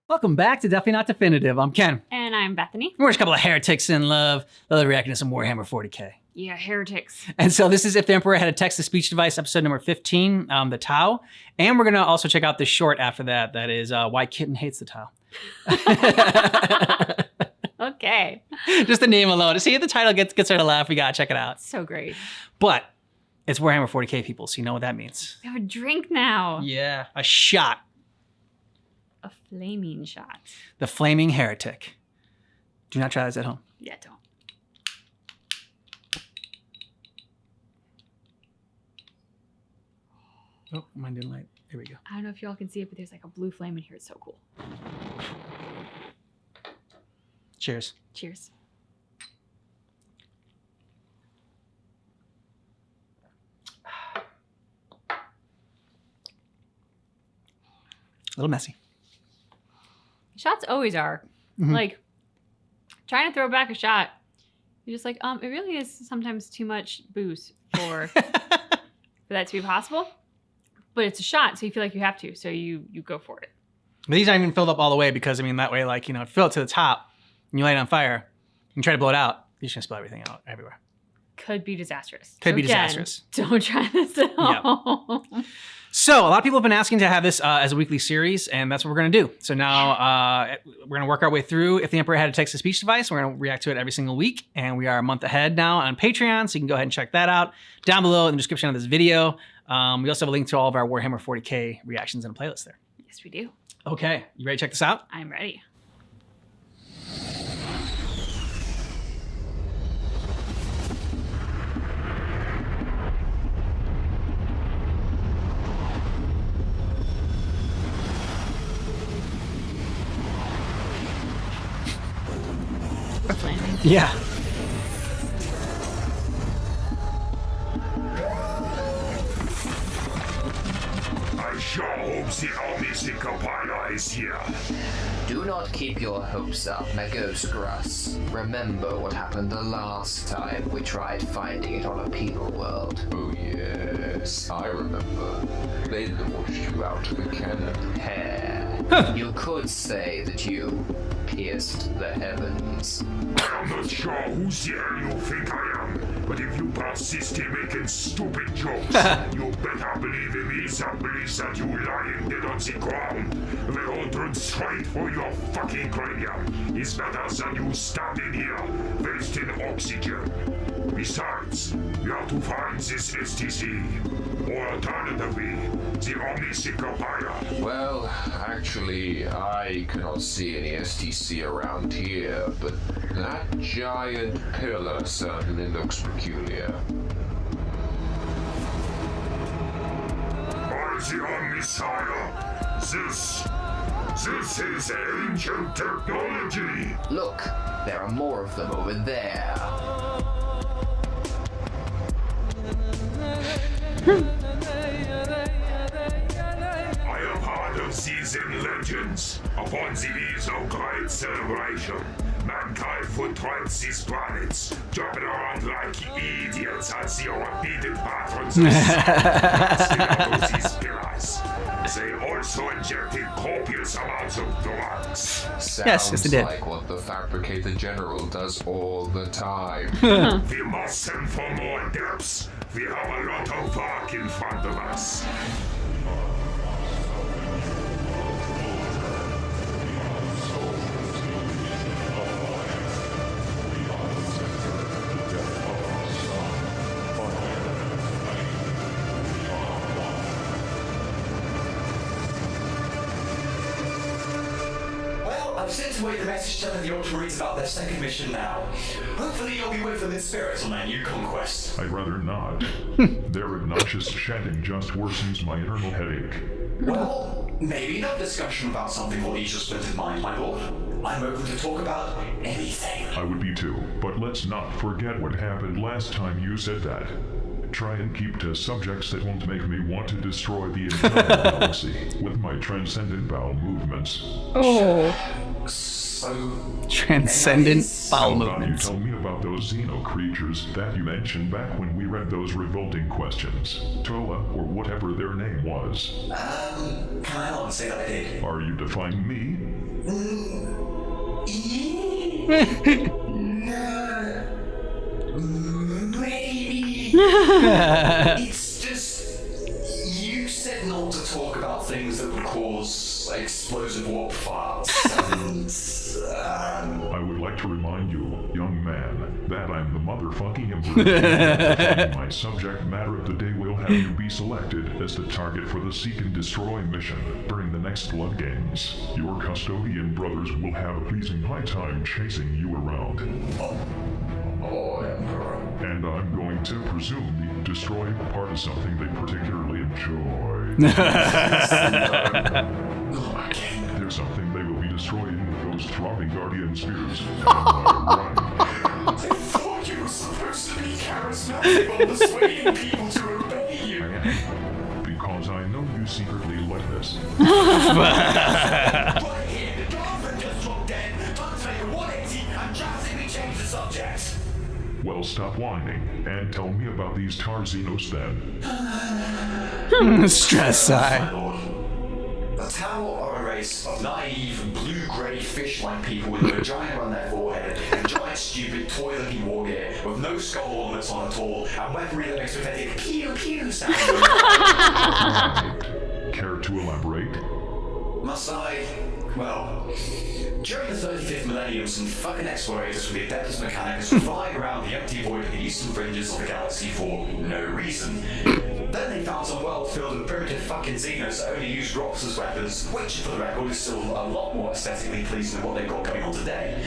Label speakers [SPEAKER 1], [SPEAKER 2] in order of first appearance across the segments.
[SPEAKER 1] Welcome back to Definitely Not Definitive. I'm Ken.
[SPEAKER 2] And I'm Bethany.
[SPEAKER 1] We're just a couple of heretics in love. They're reacting to some Warhammer 40k.
[SPEAKER 2] Yeah, heretics.
[SPEAKER 1] And so this is If the Emperor Had a Text-to-Speech Device, episode number 15, the Tau. And we're going to also check out the short after that. That is Why Kitten Hates the Tau.
[SPEAKER 2] Okay.
[SPEAKER 1] Just the name alone. To see if the title gets her to laugh, we got to check it out.
[SPEAKER 2] So great.
[SPEAKER 1] But it's Warhammer 40k, people, so you know what that means.
[SPEAKER 2] We have a drink now.
[SPEAKER 1] Yeah, a shot.
[SPEAKER 2] A flaming shot.
[SPEAKER 1] The Flaming Heretic. Do not try this at home.
[SPEAKER 2] Yeah, don't.
[SPEAKER 1] Oh, mine didn't light. Here we go.
[SPEAKER 2] I don't know if y'all can see it, but there's like a blue flame in here. It's so cool.
[SPEAKER 1] Cheers.
[SPEAKER 2] Cheers.
[SPEAKER 1] A little messy.
[SPEAKER 2] Shots always are.
[SPEAKER 1] Mm-hmm.
[SPEAKER 2] Like, trying to throw back a shot, you're just like, it really is sometimes too much booze for that to be possible. But it's a shot, so you feel like you have to, so you go for it.
[SPEAKER 1] But these aren't even filled up all the way because, I mean, that way, like, fill it to the top and you light it on fire and try to blow it out. You're just going to spill everything out everywhere.
[SPEAKER 2] Could be disastrous.
[SPEAKER 1] Could be disastrous.
[SPEAKER 2] Don't try this at home.
[SPEAKER 1] Yep. So a lot of people have been asking to have this as a weekly series, and that's what we're going to do. So now we're going to work our way through If the Emperor Had a Text-to-Speech Device. We're going to react to it every single week, and we are a month ahead now on Patreon, so you can go ahead and check that out down below in the description of this video. We also have a link to all of our Warhammer 40k reactions and a playlist there.
[SPEAKER 2] Yes, we do.
[SPEAKER 1] Okay, you ready to check this out?
[SPEAKER 2] I'm ready. Flaming.
[SPEAKER 1] Yeah.
[SPEAKER 3] I sure hope the omniscient compiler is here.
[SPEAKER 4] Do not keep your hopes up, Magosgras. Remember what happened the last time we tried finding it on a penal world.
[SPEAKER 5] Oh yes, I remember. They launched you out of a cannon.
[SPEAKER 4] Hair. You could say that you pierced the heavens.
[SPEAKER 3] I'm not sure who the hell you think I am, but if you persist in making stupid jokes, you better believe in me that believes that you lying dead on the ground, the whole turn straight for your fucking cranium is better than you standing here, wasting oxygen. Besides, you have to find this STC, or alternatively, the omniscient compiler.
[SPEAKER 5] Well, actually, I cannot see any STC around here, but that giant pillar certainly looks peculiar.
[SPEAKER 3] By the Omnissiah, this is ancient technology.
[SPEAKER 4] Look, there are more of them over there.
[SPEAKER 3] I am part of seasoned legends. Upon the eve of great celebration, mankind would tread these planets, jumping around like idiots as the repeated patterns of sound these pillars. They also injected copious amounts of drugs.
[SPEAKER 1] Yes, they did.
[SPEAKER 5] Like what the Fabricator General does all the time.
[SPEAKER 3] We must send for more depths. We have a lot of work in front of us.
[SPEAKER 6] I've sent away the message telling the Ultramarines about their second mission now. Hopefully you'll be with them in spirit on their new conquest.
[SPEAKER 7] I'd rather not. Their obnoxious chatting just worsens my internal headache.
[SPEAKER 6] Well, maybe no discussion about something will ease your splintered mind, my lord. I'm open to talk about anything.
[SPEAKER 7] I would be too, but let's not forget what happened last time you said that. Try and keep to subjects that won't make me want to destroy the entire galaxy with my transcendent bowel movements.
[SPEAKER 2] Oh.
[SPEAKER 6] So...
[SPEAKER 1] Transcendent bowel
[SPEAKER 7] How about you
[SPEAKER 1] movements.
[SPEAKER 7] tell me about those Xeno creatures that you mentioned back when we read those revolting questions? Toa, or whatever their name was.
[SPEAKER 6] Can I help can't say that I did.
[SPEAKER 7] Are you defying me?
[SPEAKER 6] Maybe. It's just you said not to talk about things that would cause explosive warp farts, and
[SPEAKER 7] I would like to remind you, young man, that I'm the motherfucking emperor. My subject matter of the day will have you be selected as the target for the Seek and Destroy mission during the next Blood Games. Your custodian brothers will have a pleasing high time chasing you around.
[SPEAKER 6] oh, Emperor.
[SPEAKER 7] And I'm going to presume destroy part of something they particularly enjoy. There's something they will be destroying with those throbbing guardian spears. Am I right?
[SPEAKER 6] I thought you were supposed to be charismatic on persuading people to obey you.
[SPEAKER 7] Because I know you secretly like this.
[SPEAKER 6] Right here, rather than just drop dead, don't take a 180 and drastically change the subject.
[SPEAKER 7] Well, stop whining and tell me about these Tarzinos then.
[SPEAKER 1] Stress sigh.
[SPEAKER 6] My lord, the Tau are a race of naive, blue-grey fish-like people with a vagina on their forehead and giant, stupid, toy-looking war gear with no skull ornaments on at all and weaponry that makes pathetic pew-pew sound.
[SPEAKER 7] Care to elaborate?
[SPEAKER 6] Must I? Well, during the 35th millennium, some fucking explorators with the Adeptus Mechanicus were flying around the empty void of the eastern fringes of the galaxy for no reason. Then they found some world filled with primitive fucking Xenos that only use rocks as weapons, which, for the record, is still a lot more aesthetically pleasing than what they've got going on today.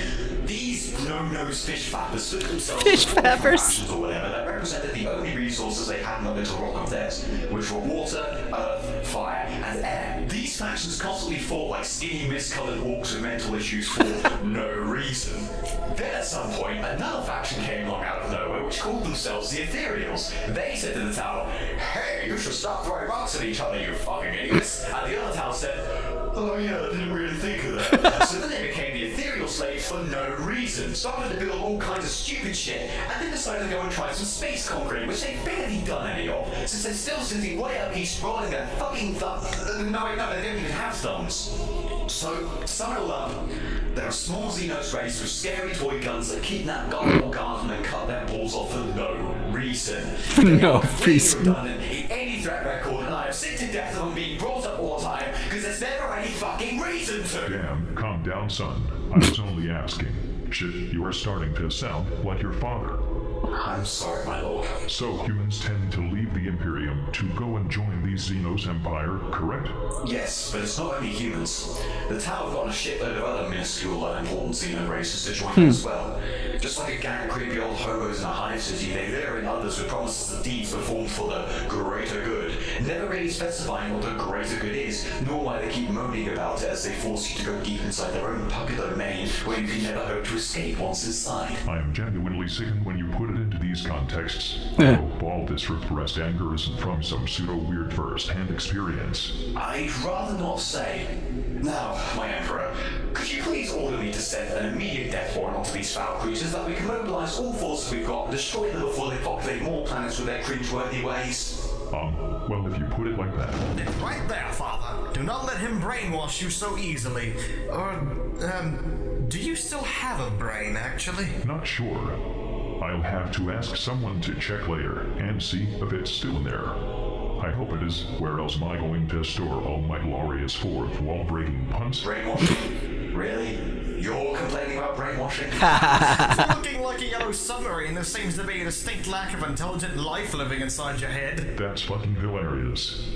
[SPEAKER 6] These no-nose fish fappers stood themselves
[SPEAKER 1] Fish
[SPEAKER 6] as
[SPEAKER 1] fappers.
[SPEAKER 6] factions or whatever that represented the only resources they had in that little rock of theirs, which were water, earth, fire, and air. These factions constantly fought like skinny, mist-coloured orcs with mental issues for no reason. Then at some point, another faction came along out of nowhere which called themselves the Ethereals. They said to the Tower, "Hey, you should stop throwing rocks at each other, you fucking idiots." And the other Tower said, "Oh yeah, I didn't really think of that." So then they became the Ethereal slaves for no reason, started to build all kinds of stupid shit, and then decided to go and try some space conquering, which they've barely done any of, since they're still sitting way up east rolling their fucking no, they don't even have thumbs. So, to sum it all up, they're a small Xenos race with scary toy guns that kidnap Gargoyle Guards and then cut their balls off for no reason.
[SPEAKER 1] No reason.
[SPEAKER 6] Redundant in any threat record, and I am sick to death of them being brought up all the time, because there's never any fucking reason to.
[SPEAKER 7] Damn, calm down, son. I was only asking. Shit, you are starting to sound like your father.
[SPEAKER 6] I'm sorry, my lord.
[SPEAKER 7] So humans tend to leave the Imperium to go and join the Xenos Empire, correct?
[SPEAKER 6] Yes, but it's not only humans. The Tau have got a shitload of other minuscule and important Xeno races to join as well. Just like a gang of creepy old hobos in a hive city, they lure in others with promises of deeds performed for the greater good, never really specifying what the greater good is, nor why they keep moaning about it as they force you to go deep inside their own pocket domain, where you can never hope to escape once inside.
[SPEAKER 7] I am genuinely sickened when you put it into these contexts. I hope all this repressed anger isn't from some pseudo-weird first-hand experience.
[SPEAKER 6] I'd rather not say. Now, my Emperor, could you please order me to send an immediate death warrant onto these foul creatures that we can mobilize all forces we've got and destroy them before they populate more planets with their cringeworthy ways?
[SPEAKER 7] Well, if you put it like that.
[SPEAKER 8] Right there, Father. Do not let him brainwash you so easily. Or, do you still have a brain, actually?
[SPEAKER 7] Not sure. I'll have to ask someone to check later and see if it's still in there. I hope it is. Where else am I going to store all my glorious fourth wall-breaking punts?
[SPEAKER 6] Brainwashing? Really? You're complaining about brainwashing?
[SPEAKER 8] It's looking like a yellow submarine. There seems to be a distinct lack of intelligent life living inside your head.
[SPEAKER 7] That's fucking hilarious.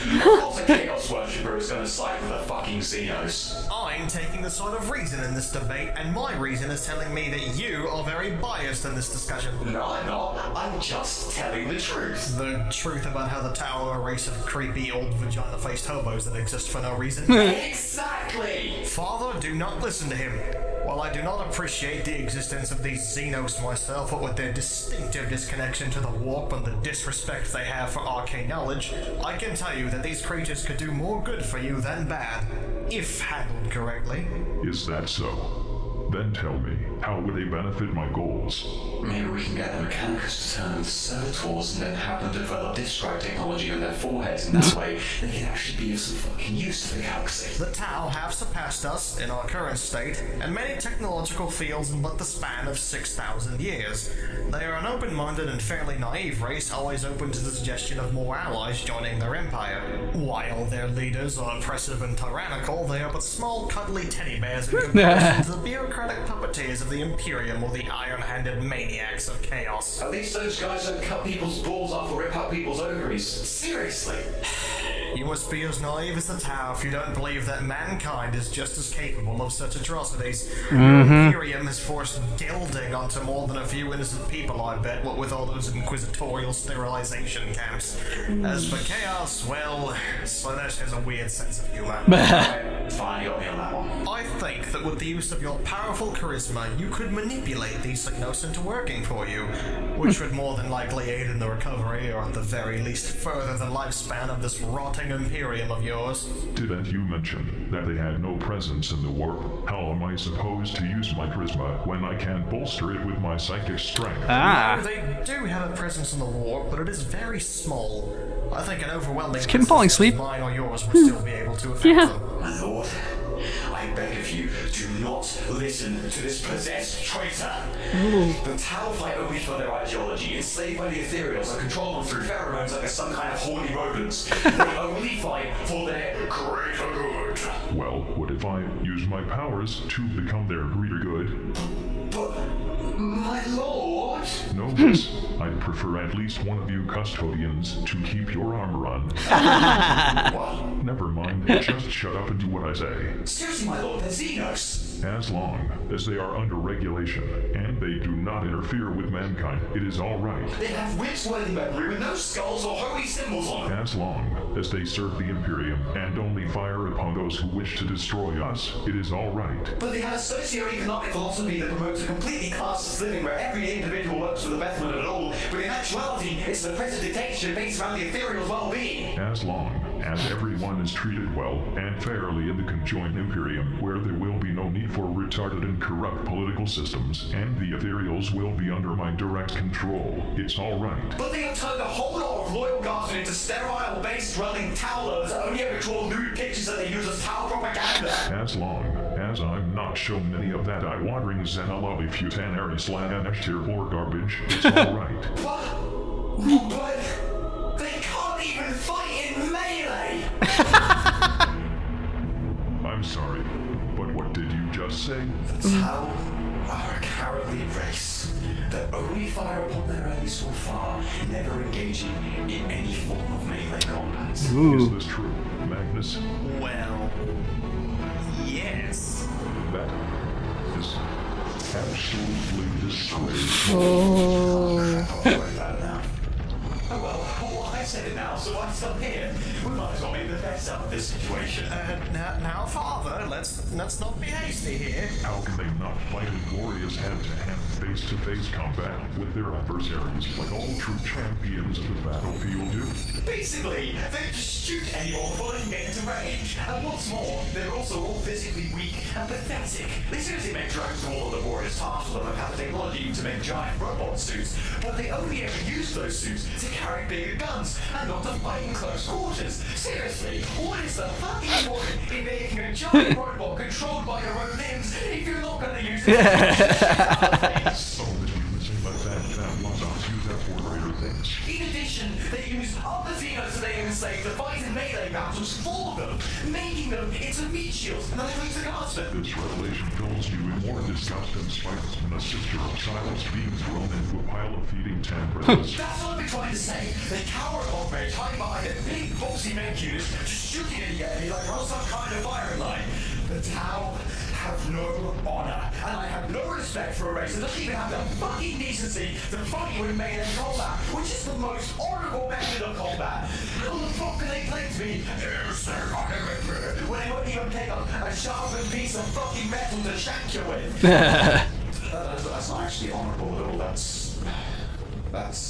[SPEAKER 6] Of course a Chaos Worshipper is going to side with the fucking Xenos.
[SPEAKER 8] I'm taking the side of reason in this debate, and my reason is telling me that you are very biased in this discussion.
[SPEAKER 6] No, I'm not. I'm just telling the truth.
[SPEAKER 8] The truth about how the Tower are a race of creepy old vagina-faced hobos that exist for no reason.
[SPEAKER 6] Exactly!
[SPEAKER 8] Father, do not listen to him. While I do not appreciate the existence of these Xenos myself, what with their distinctive disconnection to the warp and the disrespect they have for arcane knowledge, I can tell you that these creatures could do more good for you than bad, if handled correctly.
[SPEAKER 7] Is that so? Then tell me, how would they benefit my goals?
[SPEAKER 6] Maybe we can get the mechanics to turn them to servitors and then have them develop disc drive technology on their foreheads, and that way they can actually be of some fucking use to the galaxy.
[SPEAKER 8] The Tau have surpassed us in our current state, and many technological fields in but the span of 6,000 years. They are an open-minded and fairly naive race, always open to the suggestion of more allies joining their empire. While their leaders are oppressive and tyrannical, they are but small, cuddly teddy bears in comparison to the bureaucratic puppeteers of the Imperium or the iron-handed maniacs of chaos.
[SPEAKER 6] At least those guys don't cut people's balls off or rip out people's ovaries. Seriously.
[SPEAKER 8] You must be as naive as the Tau if you don't believe that mankind is just as capable of such atrocities. The Imperium has forced gilding onto more than a few innocent people, I bet, what with all those inquisitorial sterilization camps. As for chaos, well, Slanesh has a weird sense of humor.
[SPEAKER 6] Fine, you got me on that one.
[SPEAKER 8] I think that with the use of your powerful charisma, you could manipulate these Signos into working for you, which would more than likely aid in the recovery, or at the very least further the lifespan of this rotting Imperium of yours.
[SPEAKER 7] Didn't you mention that they had no presence in the warp? How am I supposed to use my charisma when I can't bolster it with my psychic strength?
[SPEAKER 8] No, they do have a presence in the warp, but it is very small. I think an overwhelming
[SPEAKER 1] Kim falling asleep?
[SPEAKER 8] mine or yours would still be able to affect them.
[SPEAKER 6] My lord, I beg of you, do not listen to this possessed traitor. The Tau fight only for their ideology, enslaved by the ethereals and control them through pheromones like they're some kind of horny rodents. They only fight for their greater good.
[SPEAKER 7] Well, what if I use my powers to become their greater good?
[SPEAKER 6] But, my lord...
[SPEAKER 7] No, miss. I'd prefer at least one of you custodians to keep your armor on.
[SPEAKER 6] What?
[SPEAKER 7] Never mind, just shut up and do what I say.
[SPEAKER 6] Seriously, my lord, they're Xenos.
[SPEAKER 7] As long as they are under regulation, and they do not interfere with mankind, it is all right.
[SPEAKER 6] They have witch-worthy weaponry with no skulls or holy symbols on them.
[SPEAKER 7] As long as they serve the Imperium and only fire upon those who wish to destroy us, it is all right.
[SPEAKER 6] But they have a socio-economic philosophy that promotes a completely classless living where every individual works for the betterment of it all, but in actuality, it's an oppressive dictatorship based around the ethereal's well-being.
[SPEAKER 7] As long as everyone is treated well and fairly in the conjoined Imperium, where there will be no need for retarded and corrupt political systems, and the ethereals will be under my direct control, it's all right.
[SPEAKER 6] But they have turned a whole lot of loyal guardsmen into sterile, base-running towlers that only ever draw nude pictures that they use as Tau propaganda.
[SPEAKER 7] As long as I'm not shown any of that eye-watering Xenolobby futanary Slanesh tier 4 garbage, it's all right.
[SPEAKER 6] But they can't even fight in melee!
[SPEAKER 7] I'm sorry, but what did you just say?
[SPEAKER 6] The Tau are a cowardly race that only fire upon their enemies so far, never engaging in any form of melee combat.
[SPEAKER 7] Is this true, Magnus?
[SPEAKER 8] Well, yes.
[SPEAKER 7] That is absolutely disgraceful.
[SPEAKER 6] Oh well, I said it now, so I'm still here. We might as well make the best out of this situation.
[SPEAKER 8] Now, Father, let's not be hasty here.
[SPEAKER 7] How can they not fight in glorious hand-to-hand, face-to-face combat with their adversaries like all true champions of the battlefield do?
[SPEAKER 6] Basically, they just shoot anyone before they can get into range. And what's more, they're also all physically weak and pathetic. They seriously make drones do all the laborious tasks for them and have the technology to make giant robot suits, but they only ever use those suits to carry bigger guns and not to fight in close quarters. Seriously, what is the fucking point in making a giant robot controlled by your own limbs if you're not going to use it?
[SPEAKER 7] Oh, the missing like that Lazarus use that for greater things.
[SPEAKER 6] In addition, they use other Xenos that they enslave to fight in melee battles for them, making them into meat shields and other the guardsmen.
[SPEAKER 7] This revelation fills you with more disgust and spite than a sister of silence being thrown into a pile of feeding temperatures.
[SPEAKER 6] That's what I've been trying to say. They cower on rage, hiding behind their big, boxy make units, just shooting at the enemy like we're on some kind of firing line. The Tau have no honor, and I have no respect for a race that doesn't even have the fucking decency to fight you in melee combat, which is the most honorable method of combat. How the fuck can they claim to be when they won't even pick up a sharpened piece of fucking metal to shank you with? That's not actually honorable at all. That's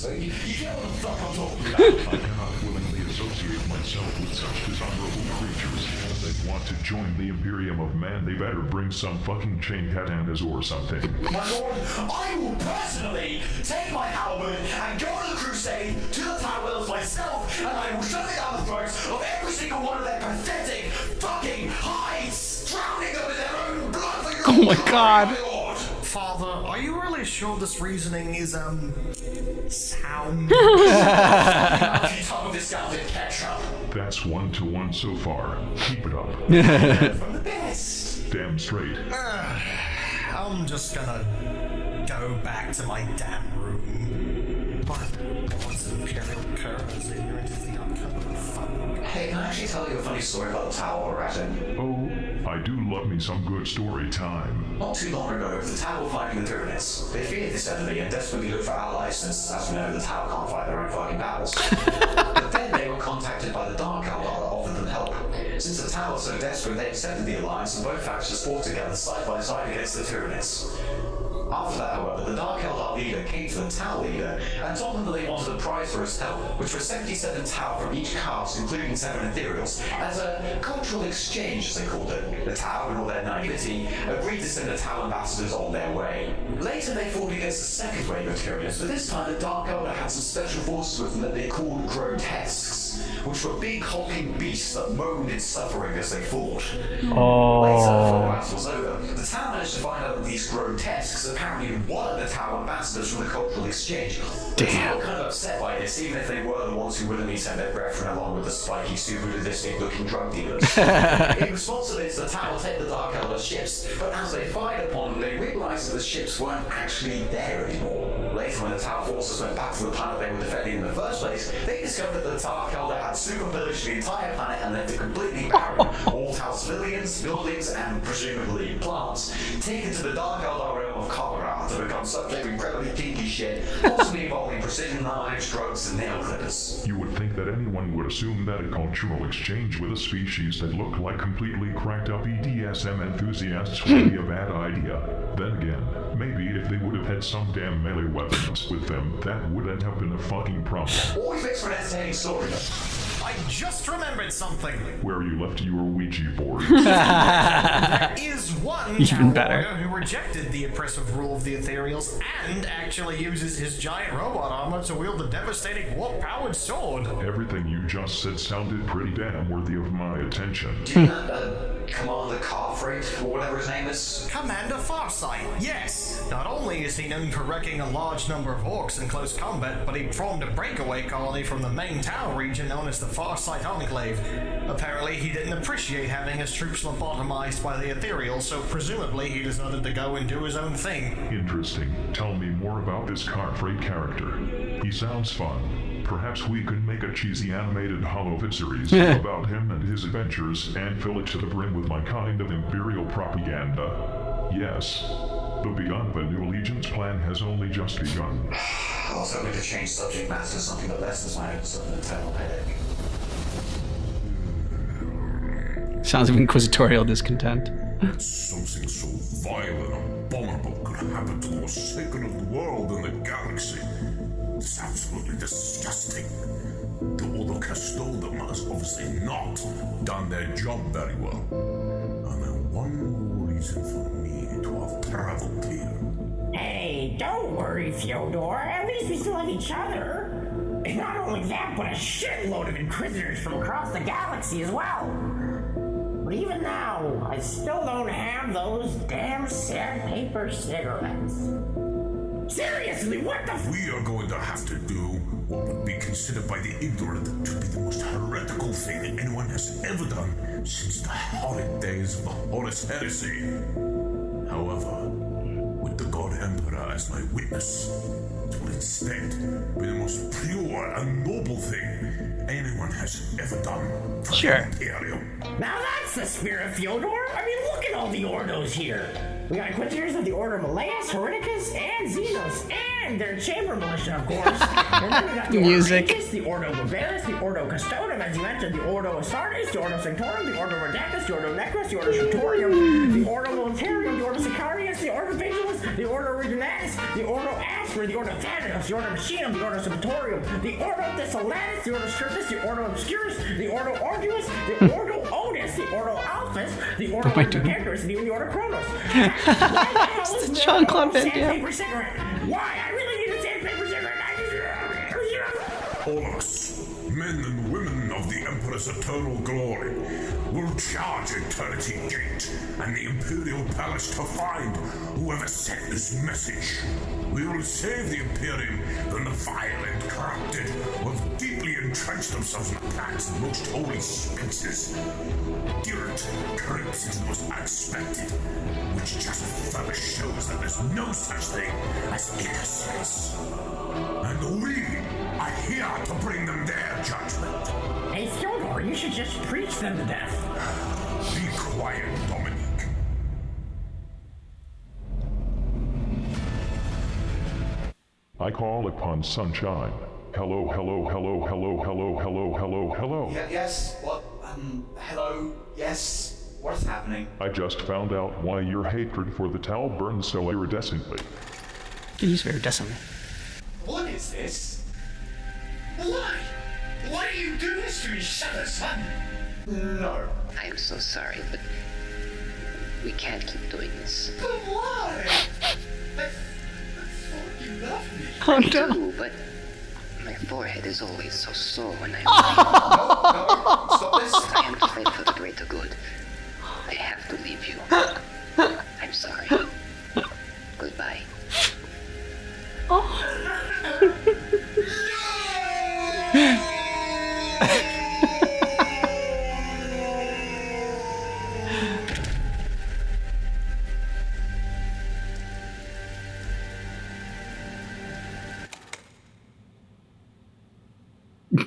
[SPEAKER 6] you get what the fuck I'm talking about.
[SPEAKER 7] I cannot willingly associate myself with such dishonorable creatures as they want to join the Imperium of Man, they better bring some fucking chain katanas or something.
[SPEAKER 6] My lord, I will personally take my halberd and go on a crusade to the Towers myself, and I will shove it down the throats of every single one of their pathetic fucking hides, drowning them in their own blood for your
[SPEAKER 1] Oh my God.
[SPEAKER 6] my lord.
[SPEAKER 8] Father, are you really sure this reasoning is, sound?
[SPEAKER 6] If you talk of this scalded ketchup.
[SPEAKER 7] That's 1-to-1 so far. Keep it up.
[SPEAKER 6] From the best.
[SPEAKER 7] Damn straight.
[SPEAKER 8] I'm just gonna go back to my damn room. But what's Imperial Curve is ignorant of the uncovered fun?
[SPEAKER 6] Hey, can I actually tell you a funny story about the tower we're at in?
[SPEAKER 7] Oh, I do love me some good story time.
[SPEAKER 6] Not too long ago, the tower were fighting the Tyranids. They feared this enemy and desperately looked for allies since, as we know, the tower can't fight their own fucking battles. But then they were contacted by the Dark Eldar that offered them help. Since the tower was so desperate, they accepted the alliance and both factions fought together side by side against the Tyranids. After that, however, the Dark Eldar leader came to the Tau leader and told them that they wanted a prize for his help, which was 77 Tau from each caste, including 7 Ethereals, as a cultural exchange, as they called it. The Tau, in all their naivety, agreed to send the Tau ambassadors on their way. Later, they fought against the second wave of Tyranids, but this time the Dark Eldar had some special forces with them that they called grotesques, which were big hulking beasts that moaned in suffering as they fought. Later, before the battle was over, the Tau managed to find out that these grotesques apparently wanted the Tau ambassadors from the cultural exchange. The Tau were kind of upset by this, even if they were the ones who willingly sent their brethren along with the spiky, super-sadistic-looking drug dealers. In response to this, the Tau will take the Dark Eldar ships, but as they fired upon them, they realized that the ships weren't actually there anymore. Later, when the Tau forces went back to the planet they were defending in the first place, they discovered that the Dark Eldar had super-pillaged the entire planet and left it completely barren. All Tau civilians, buildings, and presumably plants, taken to the Dark Eldar realm of Colorado to become subject to incredibly kinky shit, possibly involving precision knives, drugs, and nail clippers.
[SPEAKER 7] You would think that anyone would assume that a cultural exchange with a species that looked like completely cracked up BDSM enthusiasts would be a bad idea. Then again, maybe if they would have had some damn melee weapons with them, that wouldn't have been a fucking problem.
[SPEAKER 6] Always makes for an entertaining story.
[SPEAKER 8] I just remembered something.
[SPEAKER 7] Where you left your Ouija board.
[SPEAKER 8] There is one
[SPEAKER 1] Even
[SPEAKER 8] Tau
[SPEAKER 1] better.
[SPEAKER 8] warrior who rejected the oppressive rule of the Ethereals and actually uses his giant robot armor to wield the devastating warp-powered sword.
[SPEAKER 7] Everything you just said sounded pretty damn worthy of my attention.
[SPEAKER 6] Do you know Commander Carfreight, or whatever his name is?
[SPEAKER 8] Commander Farsight, yes. Not only is he known for wrecking a large number of orcs in close combat, but he formed a breakaway colony from the main Tau region known as the Farsight Enclave. Apparently, he didn't appreciate having his troops lobotomized by the Ethereals, so presumably he decided to go and do his own thing.
[SPEAKER 7] Interesting. Tell me more about this Carfreight character. He sounds fun. Perhaps we could make a cheesy animated Holovid series about him and his adventures and fill it to the brim with my kind of Imperial propaganda. Yes, the Beyond the New Allegiance plan has only just begun.
[SPEAKER 6] I was hoping to change subject matter to something that lessens my internal headache.
[SPEAKER 1] Sounds of inquisitorial discontent.
[SPEAKER 3] Something so vile and abominable could happen to the most sacred of the world in the galaxy. It's absolutely disgusting. The Order Custodian has obviously not done their job very well. And then one more reason for me to have traveled here.
[SPEAKER 9] Hey, don't worry, Fyodor. At least we still have each other. And not only that, but a shitload of Inquisitors from across the galaxy as well. But even now, I still don't have those damn sandpaper cigarettes. Seriously, what the f-
[SPEAKER 3] We are going to have to do what would be considered by the ignorant to be the most heretical thing that anyone has ever done since the horrid days of the Horus Heresy. However, with the God Emperor as my witness, it will instead be the most pure and noble thing anyone has ever done for
[SPEAKER 1] Sure.
[SPEAKER 3] the Imperium.
[SPEAKER 9] Now that's the spirit, Fyodor. I mean, look at all the Ordos here. We got Inquisitors of the Order of Malleus, Hereticus, and Xenos, and their chamber militia, of course. And then we got the
[SPEAKER 1] Music.
[SPEAKER 9] Ordo Aegis, the Ordo Barbarus, the Ordo Custodium, as you mentioned, the Ordo Astartes, the Ordo Sanctorum, the Ordo Redactus, the Ordo Necros, the Ordo Scriptorium, the Ordo Militarium, the Ordo Sicarius, the Ordo Vigilus, the Ordo Originatus, the Ordo Aspera, the Ordo Thanatos, the Ordo Machinum, the Ordo Subitorium, the Ordo Thessalatus, the Ordo Strippus, the Ordo Obscurus, the Ordo Arduus, the Ordo Otis, the Ordo Alphus, The Order of the characters and even the Order Chronos.
[SPEAKER 1] It's the Jean-Claude Van Damme.
[SPEAKER 9] Sandpaper cigarette. Why? I really need a sandpaper cigarette.
[SPEAKER 3] All of us, men and women of the Emperor's eternal glory, will charge Eternity Gate and the Imperial Palace to find whoever sent this message. We will save the Imperium from the vile and corrupted who have deeply entrenched themselves in the planet's most holy spaces. Guilt creeps into the most unexpected, which just further shows that there's no such thing as innocence. And we are here to bring them their judgment.
[SPEAKER 9] Hey, Fyodor, you should just preach them to death.
[SPEAKER 3] Be quiet, Dominique.
[SPEAKER 7] I call upon sunshine. Hello, hello, hello, hello, hello, hello, hello, hello.
[SPEAKER 6] Yes, what? Hello? Yes? What's happening?
[SPEAKER 7] I just found out why your hatred for the Tau burns so iridescently.
[SPEAKER 1] He's very decently.
[SPEAKER 6] What is this? Why? Why do you do this to me, Shadow Son? No.
[SPEAKER 10] I'm so sorry, but we can't keep doing this.
[SPEAKER 6] But why? I thought you loved me.
[SPEAKER 1] Oh
[SPEAKER 10] I
[SPEAKER 1] no.
[SPEAKER 10] do, but my forehead is always so sore when I'm
[SPEAKER 6] No, stop this.
[SPEAKER 10] I am to fight for the greater good. I have to leave you. I'm sorry. Goodbye.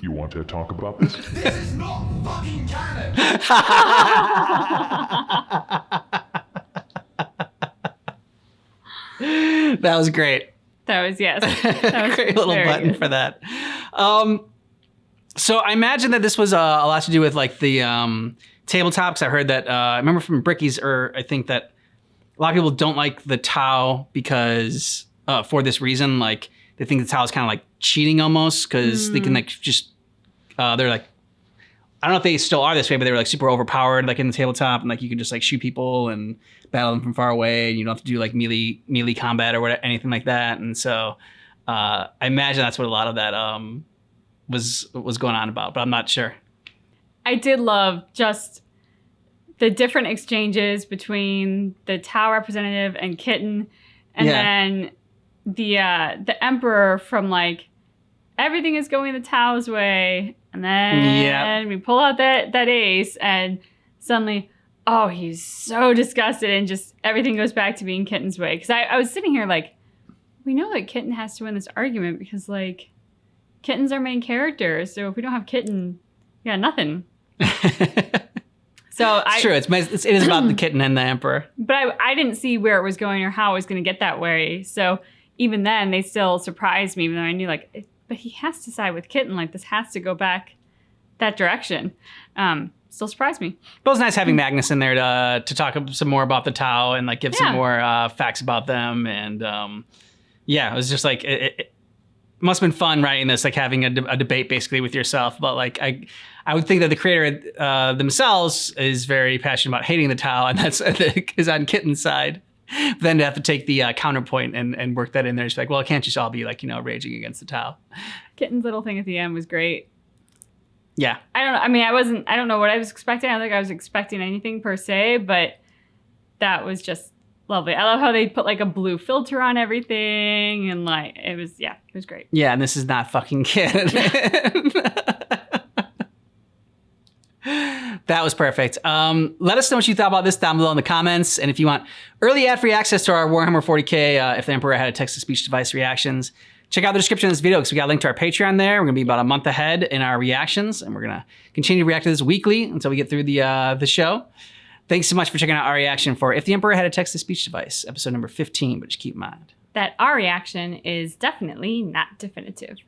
[SPEAKER 7] You want to talk about this?
[SPEAKER 6] This is not fucking canon.
[SPEAKER 1] That was great.
[SPEAKER 2] That was, yes. That was
[SPEAKER 1] Great little
[SPEAKER 2] very
[SPEAKER 1] button
[SPEAKER 2] good.
[SPEAKER 1] for that. So I imagine that this was a lot to do with like the tabletop, because I heard that, I remember from Bricky's, or I think that a lot of people don't like the Tau because for this reason, like they think the Tau is kind of like cheating almost, because they can like just, they're like, I don't know if they still are this way, but they were like super overpowered, like in the tabletop, and like you could just like shoot people and battle them from far away, and you don't have to do like melee combat or whatever, anything like that. And so I imagine that's what a lot of that was going on about, but I'm not sure.
[SPEAKER 2] I did love just the different exchanges between the Tau representative and Kitten, and then the Emperor from like, everything is going the Tau's way, and then we pull out that ace, and suddenly, oh, he's so disgusted, and just everything goes back to being Kitten's way. Because I was sitting here like, we know that Kitten has to win this argument because like, Kitten's our main character, so if we don't have Kitten, yeah, nothing. So
[SPEAKER 1] It's true. It is about the Kitten and the Emperor.
[SPEAKER 2] But I didn't see where it was going or how it was going to get that way. So even then, they still surprised me, even though I knew like, but he has to side with Kitten. Like this has to go back that direction. Still surprised me.
[SPEAKER 1] But it was nice having Magnus in there to talk some more about the Tau and like give some more facts about them. And it was just like it must have been fun writing this, like having a debate basically with yourself. But like I would think that the creator themselves is very passionate about hating the Tau, and that's is on Kitten's side. But then to have to take the counterpoint and work that in there, it's like, well, it can't just all be like, raging against the Tau.
[SPEAKER 2] Kitten's little thing at the end was great.
[SPEAKER 1] Yeah.
[SPEAKER 2] I don't know. I mean, I don't know what I was expecting. I don't think I was expecting anything per se, but that was just lovely. I love how they put like a blue filter on everything, and like, it was great.
[SPEAKER 1] Yeah. And this is not fucking canon. That was perfect. Let us know what you thought about this down below in the comments. And if you want early ad-free access to our Warhammer 40k, if the Emperor had a text-to-speech device reactions, check out the description of this video because we got a link to our Patreon there. We're going to be about a month ahead in our reactions, and we're going to continue to react to this weekly until we get through the show. Thanks so much for checking out our reaction for If the Emperor Had a Text-to-Speech Device, episode number 15, but just keep in mind
[SPEAKER 2] that our reaction is definitely not definitive.